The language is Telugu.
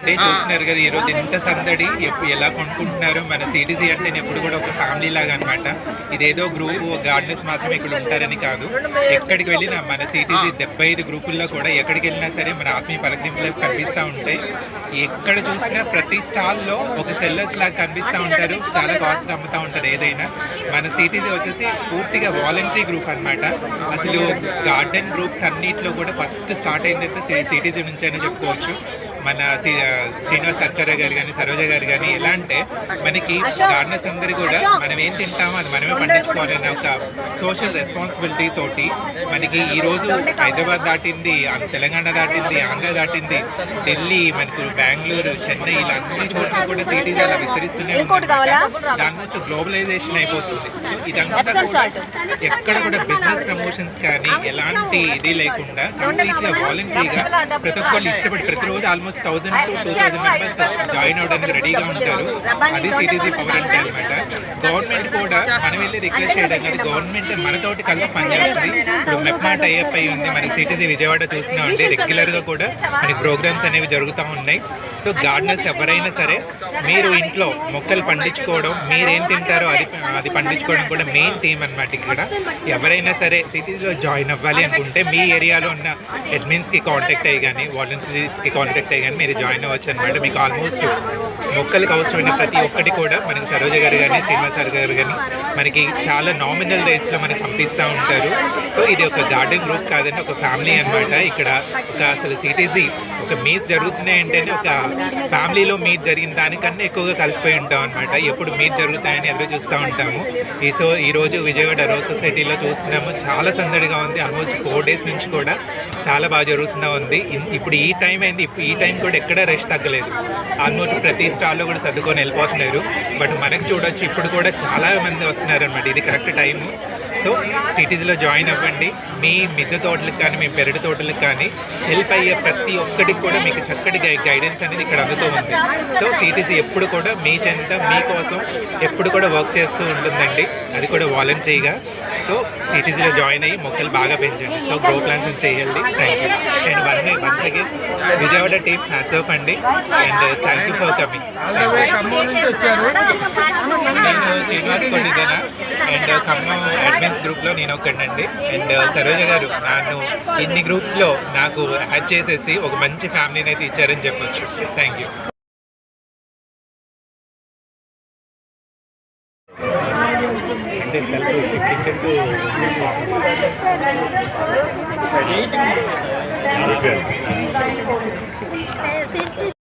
చూస్తున్నారు కదా ఈరోజు ఎంత సందడి ఎలా కొనుక్కుంటున్నారు. మన సిటీసీ అంటే ఎప్పుడు కూడా ఒక ఫ్యామిలీ లాగా అనమాట. ఇదేదో గ్రూప్ గార్డెనర్స్ మాత్రం ఇక్కడ ఉంటారని కాదు, ఎక్కడికి వెళ్ళినా మన సిటీసీ 75 గ్రూపుల్లో కూడా ఎక్కడికి వెళ్ళినా సరే మన ఆత్మీయ పలకరింపులు కనిపిస్తూ ఉంటాయి. ఎక్కడ చూసినా ప్రతి స్టాల్లో ఒక సెల్లర్స్ లాగా కనిపిస్తూ ఉంటారు. చాలా కాస్ట్ అమ్ముతూ ఉంటారు ఏదైనా. మన సిటీసీ వచ్చేసి పూర్తిగా వాలంటరీ గ్రూప్ అనమాట. అసలు గార్డెన్ గ్రూప్స్ అన్నింటిలో కూడా ఫస్ట్ స్టార్ట్ అయిందైతే సిటీసీ నుంచి అని చెప్పుకోవచ్చు. మన శ్రీనివాస్ సర్కార్ గారు కానీ సరోజ గారు కానీ ఎలా అంటే మనకి గార్డెనర్స్ అందరూ కూడా మనం ఏం తింటామో అది మనమే పండించుకోవాలన్న ఒక సోషల్ రెస్పాన్సిబిలిటీ తోటి మనకి ఈరోజు హైదరాబాద్ దాటింది, తెలంగాణ దాటింది, ఆంధ్ర దాటింది, ఢిల్లీ, మనకు బెంగళూరు, చెన్నై, ఇలా అన్ని చోట్ల కూడా సిటీస్ అలా విస్తరిస్తూనే ఉంటుంది. ఆల్మోస్ట్ గ్లోబలైజేషన్ అయిపోతుంది. సో ఇదంతా కూడా ఎక్కడ కూడా బిజినెస్ ప్రమోషన్స్ కానీ ఎలాంటి ఇది లేకుండా కంప్లీట్గా వాలంటరీగా ప్రతి ఒక్కళ్ళు ఇష్టపడి ప్రతిరోజు ఆల్మోస్ట్ 1000 to 2000 మెంబర్స్ జాయిన్ అవడానికి రెడీగా ఉంటారు. అది సిటీసీ పవర్ అంటే అనమాట. గవర్నమెంట్ కూడా మనం వెళ్ళి రిక్వెస్ట్ చేయడం కానీ గవర్నమెంట్ మనతోటి కలిసి పనిచేస్తుంది. ఇప్పుడు మెప్మా టైఅప్ అయి ఉంది. మనకి సిటీసీ విజయవాడ చూసినా ఉంటే రెగ్యులర్గా కూడా మనకి ప్రోగ్రామ్స్ అనేవి జరుగుతూ ఉన్నాయి. సో గార్డెనర్స్ ఎవరైనా సరే మీరు ఇంట్లో మొక్కలు పండించుకోవడం, మీరేం తింటారో అది పండించుకోవడం కూడా మెయిన్ థీమ్ అనమాట. ఇక్కడ ఎవరైనా సరే సిటీలో జాయిన్ అవ్వాలి అనుకుంటే మీ ఏరియాలో ఉన్న అడ్మిన్స్కి కాంటాక్ట్ అయ్యి కానీ వాలంటీర్స్కి కాంటాక్ట్ అయ్యి కానీ మీరు జాయిన్ అవ్వచ్చు అనమాట. మీకు ఆల్మోస్ట్ మొక్కలకు అవసరమైన ప్రతి ఒక్కటి కూడా మనకి సరోజ గారు కానీ శ్రీనివాస్ సార్ గారు కానీ మనకి చాలా నామినల్ రేట్స్లో మనకి పంపిస్తూ ఉంటారు. సో ఇది ఒక గార్డెన్ గ్రూప్ కాదండి, ఒక ఫ్యామిలీ అనమాట. ఇక్కడ ఒక అసలు సిటీసీ ఒక మీట్ జరుగుతున్నాయి అంటేనే ఒక ఫ్యామిలీలో మీట్ జరిగిన దానికన్నా ఎక్కువగా కలిసిపోయి ఉంటాం అనమాట. ఎప్పుడు మీట్ జరుగుతాయని ఎదురు చూస్తూ ఉంటాము. సో ఈరోజు విజయవాడ రోజ్ సొసైటీలో చూస్తున్నాము, చాలా సందడిగా ఉంది. ఆల్మోస్ట్ 4 days నుంచి కూడా చాలా బాగా జరుగుతూ ఉంది. ఇప్పుడు ఈ టైం అయింది, ఈ టైం కూడా ఎక్కడా రష్ తగ్గలేదు. ఆల్మోస్ట్ ప్రతి స్టాల్లో కూడా సర్దుకొని వెళ్ళిపోతున్నారు. బట్ మనకు చూడొచ్చు ఇప్పుడు కూడా చాలా మంది వస్తున్నారు అనమాట. ఇది కరెక్ట్ టైము. సో సిటీస్లో జాయిన్ అవ్వండి. మీ మిద్దె తోటలకు కానీ మీ పెరటి తోటలకు కానీ హెల్ప్ అయ్యే ప్రతి ఒక్కటికి కూడా మీకు చక్కటి గైడెన్స్ అనేది ఇక్కడ అందుతూ ఉంది. సో సిటీసీ ఎప్పుడు కూడా మీ చెంత మీకోసం ఎప్పుడు కూడా వర్క్ చేస్తూ ఉంటుందండి, అది కూడా వాలంటరీగా. సో సిటీస్లో జాయిన్ అయ్యి మొక్కలు బాగా పెంచండి. So grow plants and stay healthy. Thank you. And once again Vijayawada team hats off అండి. And thank you for coming. నేను శ్రీనివాస్ కొట్టిదేనా అండ్ ఖమ్మం అడ్మిన్స్ గ్రూప్లో నేను ఒక్కడండి. అండ్ సరోజ గారు నన్ను ఇన్ని గ్రూప్స్లో నాకు యాడ్ చేసేసి ఒక మంచి ఫ్యామిలీని అయితే ఇచ్చారని చెప్పొచ్చు. Thank you. అంటే సెల్ఫ్ కిచెన్కు